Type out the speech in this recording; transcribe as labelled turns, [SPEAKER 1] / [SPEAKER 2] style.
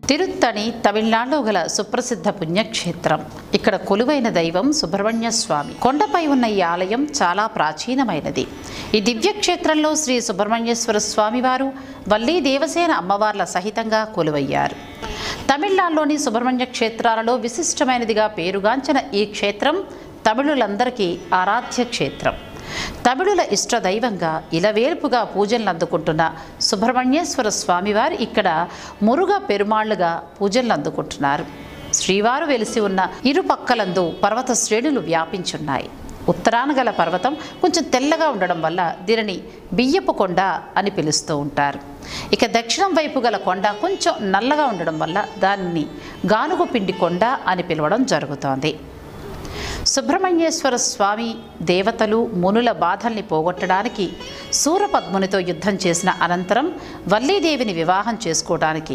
[SPEAKER 1] తిరుత్తణి తమిళనాడులో గల సుప్రసిద్ధ పుణ్యక్షేత్రం. ఇక్కడ కొలువైన దైవం సుబ్రహ్మణ్య స్వామి. కొండపై ఉన్న ఈ ఆలయం చాలా ప్రాచీనమైనది. ఈ దివ్యక్షేత్రంలో శ్రీ సుబ్రహ్మణ్యేశ్వర స్వామివారు వల్లీ దేవసేన అమ్మవార్ల సహితంగా కొలువయ్యారు. తమిళనాడులోని సుబ్రహ్మణ్య క్షేత్రాలలో విశిష్టమైనదిగా పేరుగాంచిన ఈ క్షేత్రం తమిళులందరికీ ఆరాధ్య క్షేత్రం. తమిళుల ఇష్టదైవంగా ఇలవేల్పుగా పూజలను అందుకుంటున్న సుబ్రహ్మణ్యేశ్వర స్వామివారు ఇక్కడ మురుగ పెరుమాళ్లుగా పూజలను అందుకుంటున్నారు. శ్రీవారు వెలిసి ఉన్న ఇరుపక్కలందు పర్వత శ్రేణులు వ్యాపించున్నాయి. ఉత్తరాన గల పర్వతం కొంచెం తెల్లగా ఉండడం వల్ల దీనిని బియ్యపు కొండ అని పిలుస్తూ ఉంటారు. ఇక దక్షిణం వైపు గల కొండ కొంచెం నల్లగా ఉండడం వల్ల దానిని గానుగు పిండి కొండ అని పిలవడం జరుగుతోంది. సుబ్రహ్మణ్యేశ్వర స్వామి దేవతలు మునుల బాధల్ని పోగొట్టడానికి సూరపద్మునితో యుద్ధం చేసిన అనంతరం వల్లీదేవిని వివాహం చేసుకోవడానికి